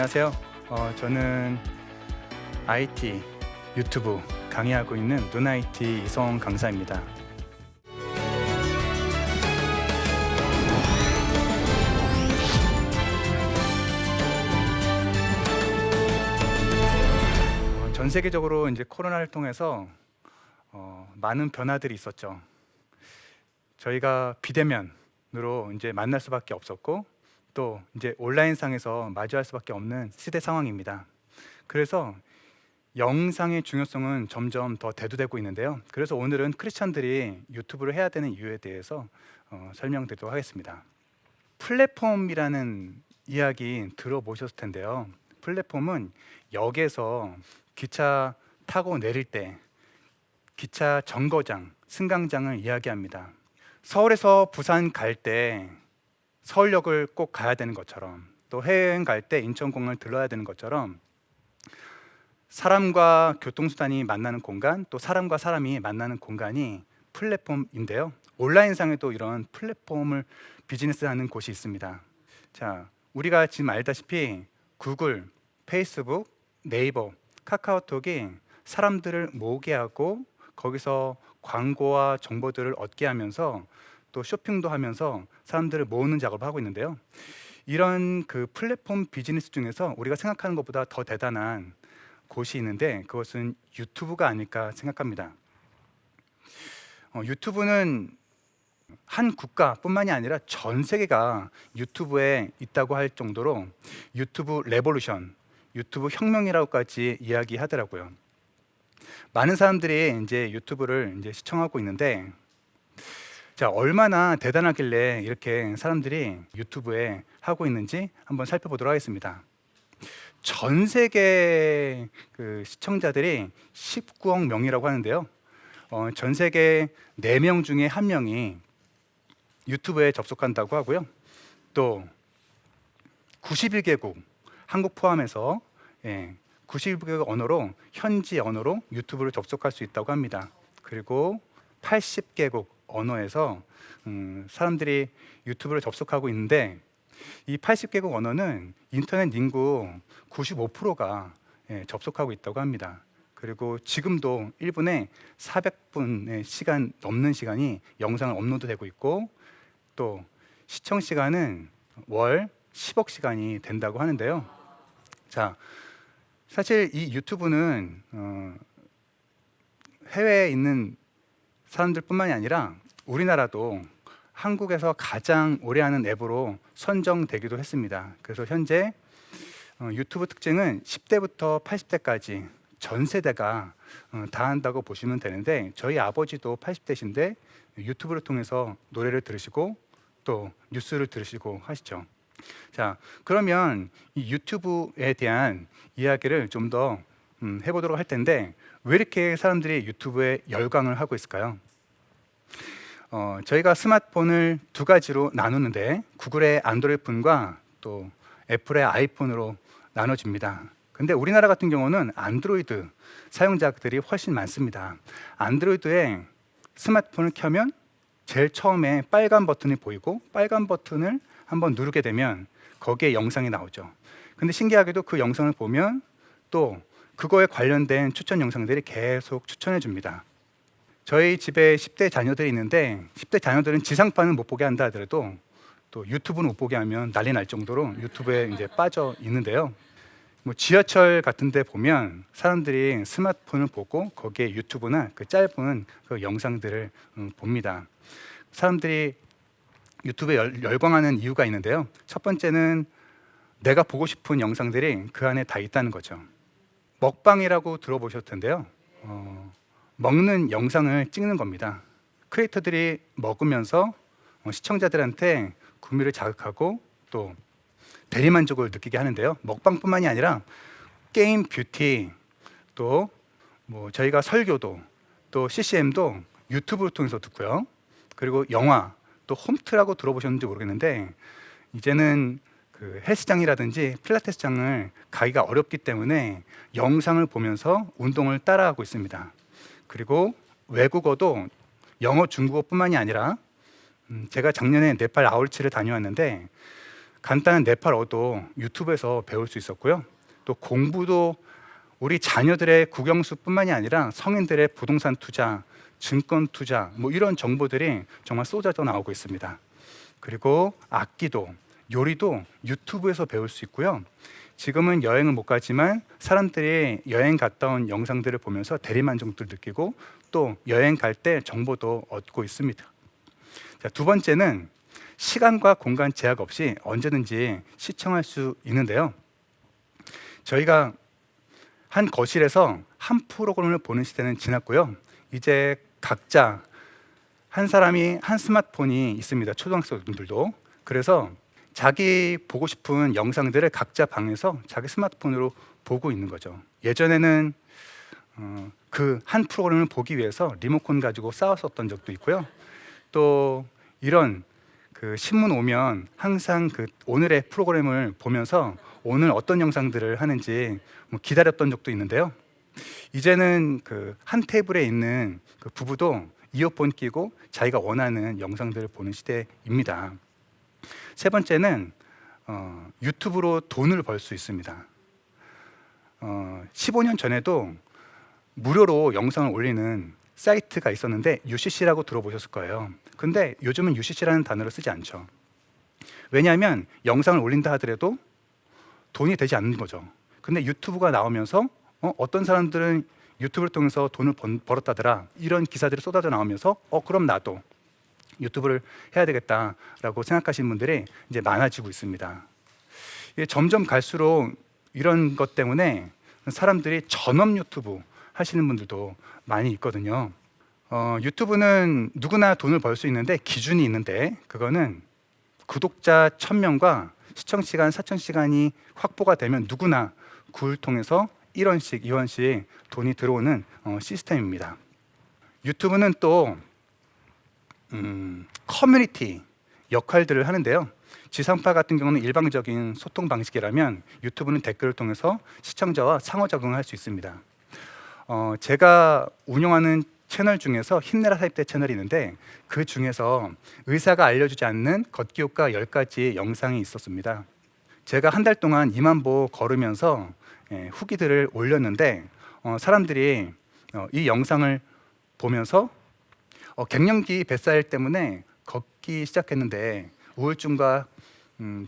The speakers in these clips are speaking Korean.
안녕하세요. 저는 IT 유튜브 강의하고 있는 눈IT 이성 강사입니다. 전 세계적으로 이제 코로나를 통해서 많은 변화들이 있었죠. 저희가 비대면으로 이제 만날 수밖에 없었고, 또 이제 온라인상에서 마주할 수밖에 없는 시대 상황입니다. 그래서 영상의 중요성은 점점 더 대두되고 있는데요. 그래서 오늘은 크리스천들이 유튜브를 해야 되는 이유에 대해서 설명드리도록 하겠습니다. 플랫폼이라는 이야기 들어보셨을 텐데요. 플랫폼은 역에서 기차 타고 내릴 때 기차 정거장, 승강장을 이야기합니다. 서울에서 부산 갈 때 서울역을 꼭 가야 되는 것처럼, 또 해외여행 갈 때 인천공항을 들러야 되는 것처럼, 사람과 교통수단이 만나는 공간, 또 사람과 사람이 만나는 공간이 플랫폼인데요. 온라인상에도 이런 플랫폼을 비즈니스하는 곳이 있습니다. 자, 우리가 지금 알다시피 구글, 페이스북, 네이버, 카카오톡이 사람들을 모으게 하고 거기서 광고와 정보들을 얻게 하면서 또 쇼핑도 하면서 사람들을 모으는 작업을 하고 있는데요. 이런 그 플랫폼 비즈니스 중에서 우리가 생각하는 것보다 더 대단한 곳이 있는데, 그것은 유튜브가 아닐까 생각합니다. 유튜브는 한 국가뿐만이 아니라 전 세계가 유튜브에 있다고 할 정도로 유튜브 레볼루션, 유튜브 혁명이라고까지 이야기하더라고요. 많은 사람들이 이제 유튜브를 이제 시청하고 있는데, 자, 얼마나 대단하길래 이렇게 사람들이 유튜브에 하고 있는지 한번 살펴보도록 하겠습니다. 전 세계 그 시청자들이 19억 명이라고 하는데요. 전 세계 4명 중에 1명이 유튜브에 접속한다고 하고요. 또 91개국, 한국 포함해서 91개국 언어로, 현지 언어로 유튜브를 접속할 수 있다고 합니다. 그리고 80개국 언어에서 사람들이 유튜브를 접속하고 있는데, 이 80개국 언어는 인터넷 인구 95%가 접속하고 있다고 합니다. 그리고 지금도 1분에 400분의 시간 넘는 시간이 영상을 업로드되고 있고, 또 시청 시간은 월 10억 시간이 된다고 하는데요. 자, 사실 이 유튜브는 해외에 있는 사람들뿐만이 아니라 우리나라도 한국에서 가장 오래 하는 앱으로 선정되기도 했습니다. 그래서 현재 유튜브 특징은 10대부터 80대까지 전 세대가 다 한다고 보시면 되는데, 저희 아버지도 80대신데 유튜브를 통해서 노래를 들으시고 또 뉴스를 들으시고 하시죠. 자, 그러면 이 유튜브에 대한 이야기를 좀 더 해보도록 할 텐데, 왜 이렇게 사람들이 유튜브에 열광을 하고 있을까요? 저희가 스마트폰을 두 가지로 나누는데, 구글의 안드로이드 폰과 또 애플의 아이폰으로 나눠집니다. 근데 우리나라 같은 경우는 안드로이드 사용자들이 훨씬 많습니다. 안드로이드에 스마트폰을 켜면 제일 처음에 빨간 버튼이 보이고, 빨간 버튼을 한번 누르게 되면 거기에 영상이 나오죠. 근데 신기하게도 그 영상을 보면 또 그거에 관련된 추천 영상들이 계속 추천해 줍니다. 저희 집에 10대 자녀들이 있는데, 10대 자녀들은 지상파는 못 보게 한다 하더라도 또 유튜브는 못 보게 하면 난리 날 정도로 유튜브에 이제 빠져 있는데요. 뭐 지하철 같은 데 보면 사람들이 스마트폰을 보고 거기에 유튜브나 그 짧은 그 영상들을 봅니다. 사람들이 유튜브에 열광하는 이유가 있는데요. 첫 번째는 내가 보고 싶은 영상들이 그 안에 다 있다는 거죠. 먹방이라고 들어보셨을 텐데요. 먹는 영상을 찍는 겁니다. 크리에이터들이 먹으면서 시청자들한테 구미를 자극하고 또 대리만족을 느끼게 하는데요. 먹방뿐만이 아니라 게임, 뷰티, 또 뭐 저희가 설교도, 또 CCM도 유튜브를 통해서 듣고요. 그리고 영화, 또 홈트라고 들어보셨는지 모르겠는데, 이제는 그 헬스장이라든지 필라테스장을 가기가 어렵기 때문에 영상을 보면서 운동을 따라하고 있습니다. 그리고 외국어도 영어, 중국어뿐만이 아니라 제가 작년에 네팔 아울치를 다녀왔는데, 간단한 네팔어도 유튜브에서 배울 수 있었고요. 또 공부도 우리 자녀들의 국영수뿐만이 아니라 성인들의 부동산 투자, 증권 투자 뭐 이런 정보들이 정말 쏟아져 나오고 있습니다. 그리고 악기도, 요리도 유튜브에서 배울 수 있고요. 지금은 여행은 못 가지만 사람들이 여행 갔다 온 영상들을 보면서 대리만족도 느끼고 또 여행 갈 때 정보도 얻고 있습니다. 자, 두 번째는 시간과 공간 제약 없이 언제든지 시청할 수 있는데요. 저희가 한 거실에서 한 프로그램을 보는 시대는 지났고요. 이제 각자 한 사람이 한 스마트폰이 있습니다. 초등학생들도. 그래서 자기 보고 싶은 영상들을 각자 방에서 자기 스마트폰으로 보고 있는 거죠. 예전에는 그 한 프로그램을 보기 위해서 리모컨 가지고 싸웠었던 적도 있고요. 또 이런 그 신문 오면 항상 그 오늘의 프로그램을 보면서 오늘 어떤 영상들을 하는지 기다렸던 적도 있는데요. 이제는 그 한 테이블에 있는 그 부부도 이어폰 끼고 자기가 원하는 영상들을 보는 시대입니다. 세 번째는 유튜브로 돈을 벌 수 있습니다. 15년 전에도 무료로 영상을 올리는 사이트가 있었는데 UCC라고 들어보셨을 거예요. 근데 요즘은 UCC라는 단어를 쓰지 않죠. 왜냐하면 영상을 올린다 하더라도 돈이 되지 않는 거죠. 근데 유튜브가 나오면서 어떤 사람들은 유튜브를 통해서 돈을 벌었다더라 이런 기사들이 쏟아져 나오면서 그럼 나도 유튜브를 해야 되겠다라고 생각하시는 분들이 이제 많아지고 있습니다. 점점 갈수록 이런 것 때문에 사람들이 전업 유튜브 하시는 분들도 많이 있거든요. 유튜브는 누구나 돈을 벌 수 있는데 기준이 있는데 그거는 구독자 1000명과 시청시간 4000시간이 확보가 되면 누구나 그걸 통해서 1원씩 2원씩 돈이 들어오는 시스템입니다. 유튜브는 또 커뮤니티 역할들을 하는데요. 지상파 같은 경우는 일방적인 소통 방식이라면 유튜브는 댓글을 통해서 시청자와 상호작용을 할 수 있습니다. 제가 운영하는 채널 중에서 힘내라 40대 채널이 있는데 그 중에서 의사가 알려주지 않는 걷기 효과 10가지 영상이 있었습니다. 제가 한 달 동안 2만 보 걸으면서 후기들을 올렸는데 사람들이 이 영상을 보면서 갱년기 뱃살 때문에 걷기 시작했는데 우울증과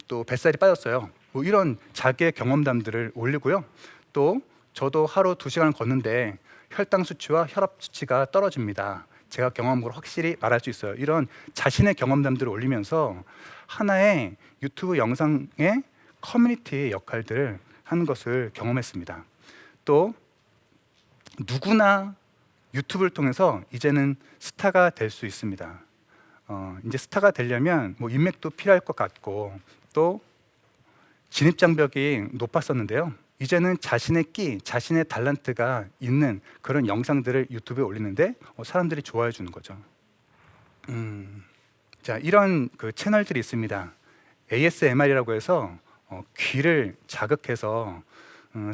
또 뱃살이 빠졌어요. 뭐 이런 자기의 경험담들을 올리고요. 또 저도 하루 2시간 걷는데 혈당 수치와 혈압 수치가 떨어집니다. 제가 경험한 걸 확실히 말할 수 있어요. 이런 자신의 경험담들을 올리면서 하나의 유튜브 영상의 커뮤니티 역할들을 하는 것을 경험했습니다. 또 누구나 유튜브를 통해서 이제는 스타가 될 수 있습니다. 이제 스타가 되려면 뭐 인맥도 필요할 것 같고 또 진입 장벽이 높았었는데요. 이제는 자신의 끼, 자신의 탤런트가 있는 그런 영상들을 유튜브에 올리는데 사람들이 좋아해 주는 거죠. 자, 이런 그 채널들이 있습니다. ASMR이라고 해서 귀를 자극해서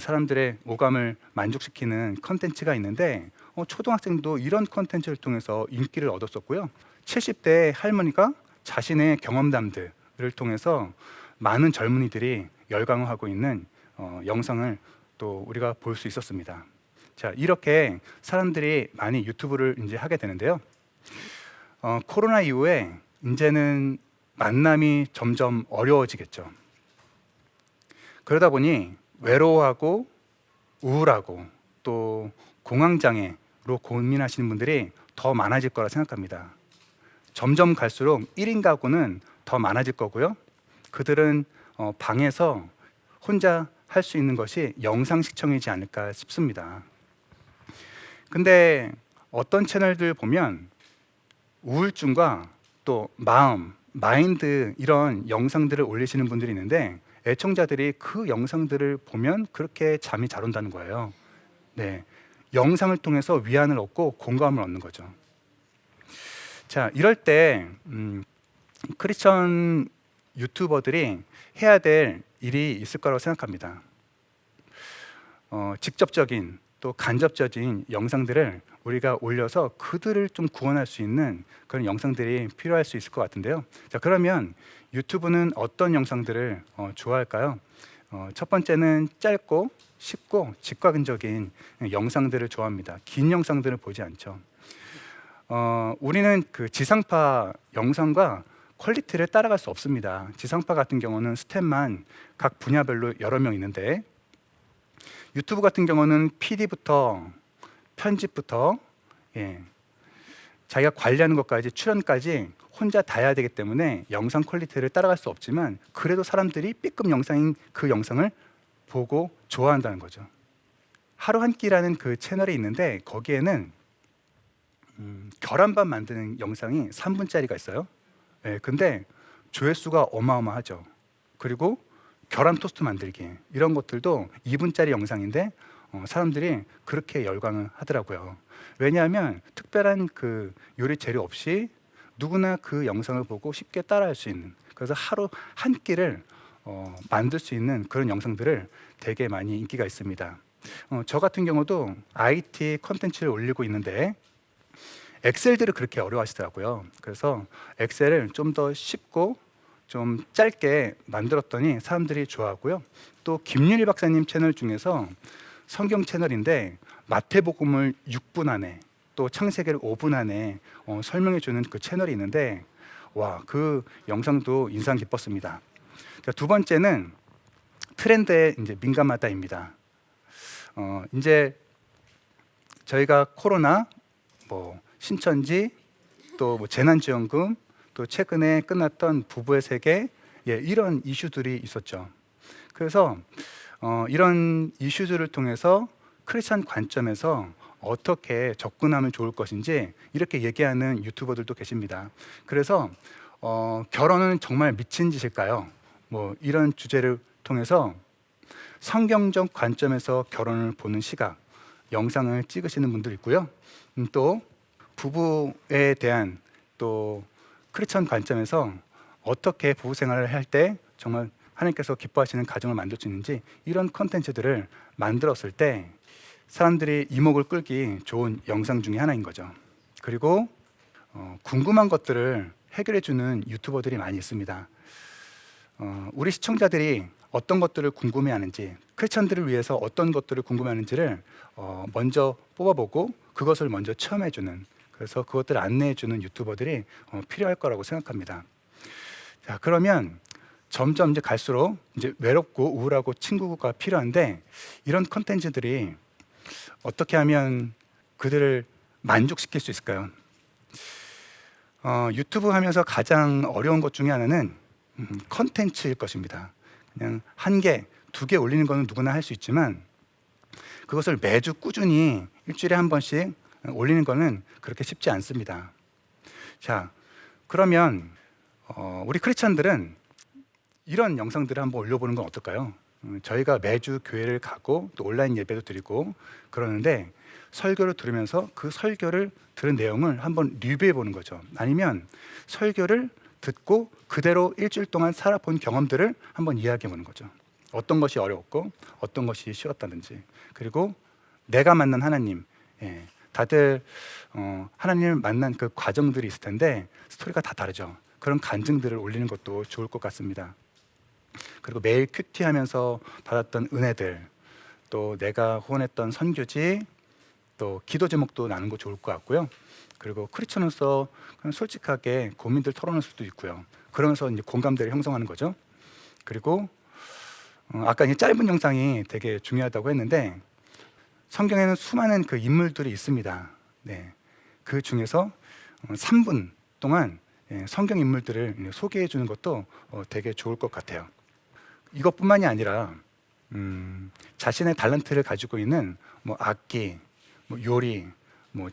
사람들의 오감을 만족시키는 컨텐츠가 있는데 초등학생도 이런 컨텐츠를 통해서 인기를 얻었었고요. 70대 할머니가 자신의 경험담들을 통해서 많은 젊은이들이 열광을 하고 있는 영상을 또 우리가 볼 수 있었습니다. 자, 이렇게 사람들이 많이 유튜브를 이제 하게 되는데요. 코로나 이후에 이제는 만남이 점점 어려워지겠죠. 그러다 보니 외로워하고 우울하고 또 공황장애로 고민하시는 분들이 더 많아질 거라 생각합니다. 점점 갈수록 1인 가구는 더 많아질 거고요. 그들은 방에서 혼자 할 수 있는 것이 영상 시청이지 않을까 싶습니다. 근데 어떤 채널들 보면 우울증과 또 마음, 마인드 이런 영상들을 올리시는 분들이 있는데 애청자들이 그 영상들을 보면 그렇게 잠이 잘 온다는 거예요. 네, 영상을 통해서 위안을 얻고 공감을 얻는 거죠. 자, 이럴 때 크리스천 유튜버들이 해야 될 일이 있을 거라고 생각합니다. 직접적인 또 간접적인 영상들을 우리가 올려서 그들을 좀 구원할 수 있는 그런 영상들이 필요할 수 있을 것 같은데요. 자, 그러면 유튜브는 어떤 영상들을 좋아할까요? 첫 번째는 짧고 쉽고 직관적인 영상들을 좋아합니다. 긴 영상들을 보지 않죠. 우리는 그 지상파 영상과 퀄리티를 따라갈 수 없습니다. 지상파 같은 경우는 스텝만 각 분야별로 여러 명 있는데, 유튜브 같은 경우는 PD부터 편집부터 자기가 관리하는 것까지 출연까지 혼자 다 해야 되기 때문에 영상 퀄리티를 따라갈 수 없지만, 그래도 사람들이 B급 영상인 그 영상을 보고 좋아한다는 거죠. 하루 한 끼라는 그 채널이 있는데, 거기에는 계란밥 만드는 영상이 3분짜리가 있어요. 근데 조회수가 어마어마하죠. 그리고 계란 토스트 만들기, 이런 것들도 2분짜리 영상인데 사람들이 그렇게 열광을 하더라고요. 왜냐하면 특별한 그 요리 재료 없이 누구나 그 영상을 보고 쉽게 따라할 수 있는, 그래서 하루 한 끼를 만들 수 있는 그런 영상들을 되게 많이 인기가 있습니다. 저 같은 경우도 IT 컨텐츠를 올리고 있는데, 엑셀들을 그렇게 어려워하시더라고요. 그래서 엑셀을 좀 더 쉽고 좀 짧게 만들었더니 사람들이 좋아하고요. 또 김윤희 박사님 채널 중에서 성경 채널인데, 마태복음을 6분 안에, 또 창세기를 5분 안에 설명해 주는 그 채널이 있는데, 와, 그 영상도 인상 깊었습니다. 두 번째는 트렌드에 이제 민감하다입니다. 이제 저희가 코로나, 신천지, 또 재난지원금, 또 최근에 끝났던 부부의 세계, 이런 이슈들이 있었죠. 그래서 이런 이슈들을 통해서 크리스천 관점에서 어떻게 접근하면 좋을 것인지 이렇게 얘기하는 유튜버들도 계십니다. 그래서 결혼은 정말 미친 짓일까요? 이런 주제를 통해서 성경적 관점에서 결혼을 보는 시각, 영상을 찍으시는 분들 있고요. 또 부부에 대한, 또 크리스천 관점에서 어떻게 부부 생활을 할 때 정말 하나님께서 기뻐하시는 가정을 만들 수 있는지, 이런 컨텐츠들을 만들었을 때 사람들이 이목을 끌기 좋은 영상 중에 하나인 거죠. 그리고 궁금한 것들을 해결해 주는 유튜버들이 많이 있습니다. 우리 시청자들이 어떤 것들을 궁금해하는지, 크리스천들을 위해서 어떤 것들을 궁금해하는지를 먼저 뽑아보고 그것을 먼저 체험해 주는, 그래서 그것들을 안내해 주는 유튜버들이 필요할 거라고 생각합니다. 자, 그러면 점점 이제 갈수록 이제 외롭고 우울하고 친구가 필요한데, 이런 컨텐츠들이 어떻게 하면 그들을 만족시킬 수 있을까요? 유튜브 하면서 가장 어려운 것 중에 하나는 컨텐츠일 것입니다. 그냥 한 개, 두 개 올리는 거는 누구나 할 수 있지만, 그것을 매주 꾸준히 일주일에 한 번씩 올리는 거는 그렇게 쉽지 않습니다. 자, 그러면 우리 크리스천들은 이런 영상들을 한번 올려보는 건 어떨까요? 저희가 매주 교회를 가고 또 온라인 예배도 드리고 그러는데, 설교를 들으면서 그 설교를 들은 내용을 한번 리뷰해 보는 거죠. 아니면 설교를 듣고 그대로 일주일 동안 살아본 경험들을 한번 이야기해 보는 거죠. 어떤 것이 어려웠고 어떤 것이 쉬웠다든지, 그리고 내가 만난 하나님, 다들 하나님을 만난 그 과정들이 있을 텐데 스토리가 다 다르죠. 그런 간증들을 올리는 것도 좋을 것 같습니다. 그리고 매일 큐티하면서 받았던 은혜들, 또 내가 후원했던 선교지, 또 기도 제목도 나눈 거 좋을 것 같고요. 그리고 크리스천으로서 그냥 솔직하게 고민들 털어놓을 수도 있고요. 그러면서 이제 공감대를 형성하는 거죠. 그리고 아까 이 짧은 영상이 되게 중요하다고 했는데, 성경에는 수많은 그 인물들이 있습니다. 그 중에서 3분 동안 성경 인물들을 소개해 주는 것도 되게 좋을 것 같아요. 이것뿐만이 아니라 자신의 달란트를 가지고 있는 악기, 요리,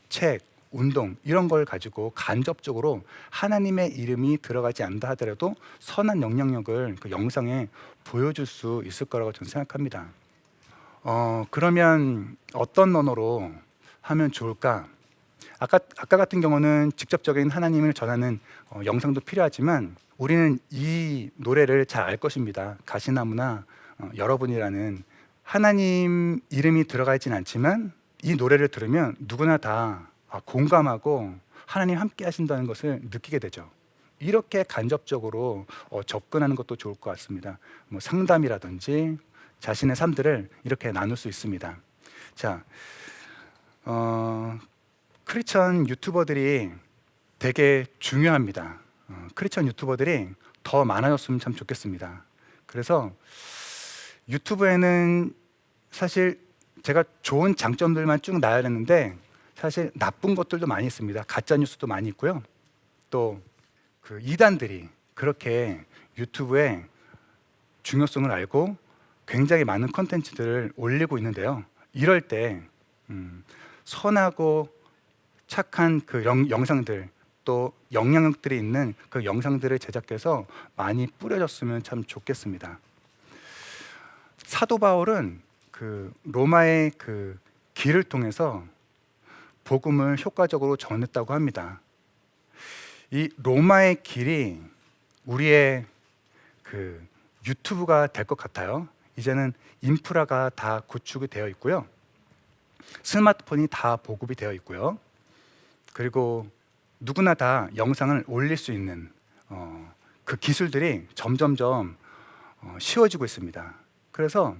책, 운동, 이런 걸 가지고 간접적으로 하나님의 이름이 들어가지 않는다 하더라도 선한 영향력을 그 영상에 보여줄 수 있을 거라고 저는 생각합니다. 그러면 어떤 언어로 하면 좋을까? 아까 같은 경우는 직접적인 하나님을 전하는 영상도 필요하지만, 우리는 이 노래를 잘 알 것입니다. 가시나무나 여러분이라는 하나님 이름이 들어가 있진 않지만 이 노래를 들으면 누구나 다 공감하고 하나님 함께 하신다는 것을 느끼게 되죠. 이렇게 간접적으로 접근하는 것도 좋을 것 같습니다. 뭐 상담이라든지 자신의 삶들을 이렇게 나눌 수 있습니다. 자, 크리스천 유튜버들이 되게 중요합니다. 크리스천 유튜버들이 더 많아졌으면 참 좋겠습니다. 그래서 유튜브에는 사실 제가 좋은 장점들만 쭉 나열했는데 사실 나쁜 것들도 많이 있습니다. 가짜 뉴스도 많이 있고요. 또 그 이단들이 그렇게 유튜브에 중요성을 알고 굉장히 많은 콘텐츠들을 올리고 있는데요. 이럴 때 선하고 착한 그 영상들 또 영향력들이 있는 그 영상들을 제작해서 많이 뿌려졌으면 참 좋겠습니다. 사도 바울은 그 로마의 그 길을 통해서 복음을 효과적으로 전했다고 합니다. 이 로마의 길이 우리의 그 유튜브가 될 것 같아요. 이제는 인프라가 다 구축이 되어 있고요. 스마트폰이 다 보급이 되어 있고요. 그리고 누구나 다 영상을 올릴 수 있는 그 기술들이 점점점 쉬워지고 있습니다. 그래서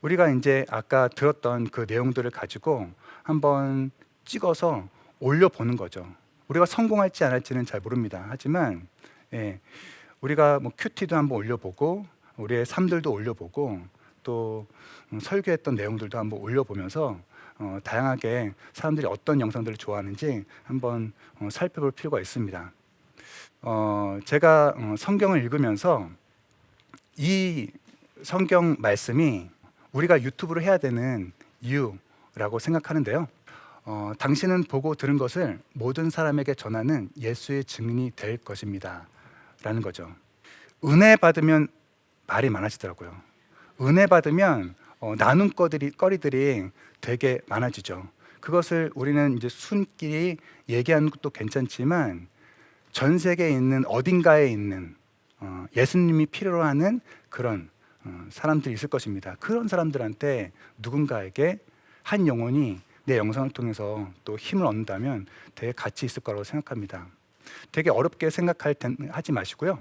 우리가 이제 아까 들었던 그 내용들을 가지고 한번 찍어서 올려보는 거죠. 우리가 성공할지 안 할지는 잘 모릅니다. 하지만 우리가 뭐 큐티도 한번 올려보고 우리의 삶들도 올려보고 또 설교했던 내용들도 한번 올려보면서 다양하게 사람들이 어떤 영상들을 좋아하는지 한번 살펴볼 필요가 있습니다. 제가 성경을 읽으면서 이 성경 말씀이 우리가 유튜브를 해야 되는 이유라고 생각하는데요. 당신은 보고 들은 것을 모든 사람에게 전하는 예수의 증인이 될 것입니다 라는 거죠. 은혜 받으면 말이 많아지더라고요. 은혜 받으면 나눔거리들이 되게 많아지죠. 그것을 우리는 이제 순끼리 얘기하는 것도 괜찮지만 전 세계에 있는 어딘가에 있는 예수님이 필요로 하는 그런 사람들이 있을 것입니다. 그런 사람들한테 누군가에게 한 영혼이 내 영상을 통해서 또 힘을 얻는다면 되게 가치 있을 거라고 생각합니다. 되게 어렵게 하지 마시고요.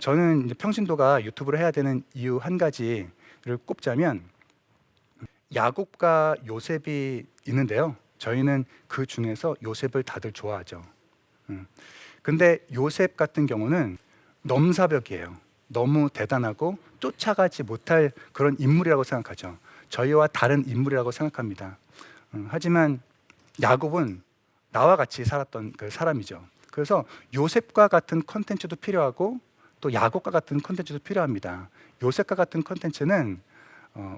저는 이제 평신도가 유튜브를 해야 되는 이유 한 가지를 꼽자면 야곱과 요셉이 있는데요. 저희는 그 중에서 요셉을 다들 좋아하죠. 근데 요셉 같은 경우는 넘사벽이에요. 너무 대단하고 쫓아가지 못할 그런 인물이라고 생각하죠. 저희와 다른 인물이라고 생각합니다. 하지만 야곱은 나와 같이 살았던 그 사람이죠. 그래서 요셉과 같은 컨텐츠도 필요하고 또 야곱과 같은 컨텐츠도 필요합니다. 요셉과 같은 컨텐츠는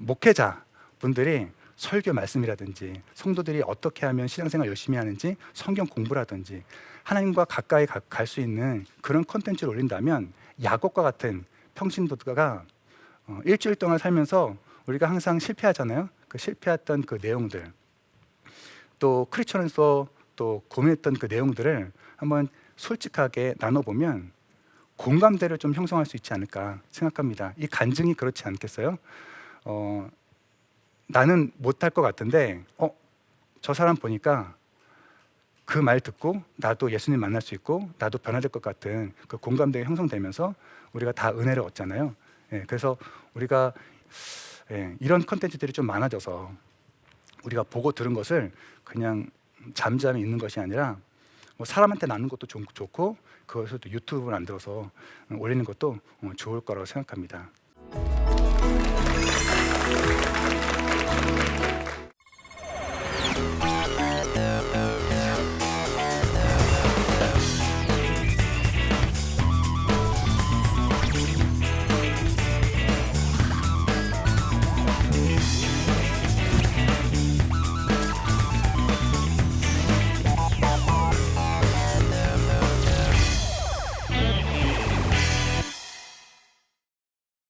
목회자 분들이 설교 말씀이라든지 성도들이 어떻게 하면 신앙생활 열심히 하는지 성경 공부라든지 하나님과 가까이 갈 수 있는 그런 컨텐츠를 올린다면 야곱과 같은 평신도가 일주일 동안 살면서 우리가 항상 실패하잖아요. 그 실패했던 그 내용들 또 크리스천에서 또 고민했던 그 내용들을 한번 솔직하게 나눠보면 공감대를 좀 형성할 수 있지 않을까 생각합니다. 이 간증이 그렇지 않겠어요? 나는 못할 것 같은데 저 사람 보니까 그 말 듣고 나도 예수님 만날 수 있고 나도 변화될 것 같은 그 공감대가 형성되면서 우리가 다 은혜를 얻잖아요. 그래서 우리가 이런 컨텐츠들이 좀 많아져서 우리가 보고 들은 것을 그냥 잠잠히 있는 것이 아니라 뭐 사람한테 나누는 것도 좋고 그것을 또 유튜브를 만들어서 올리는 것도 좋을 거라고 생각합니다.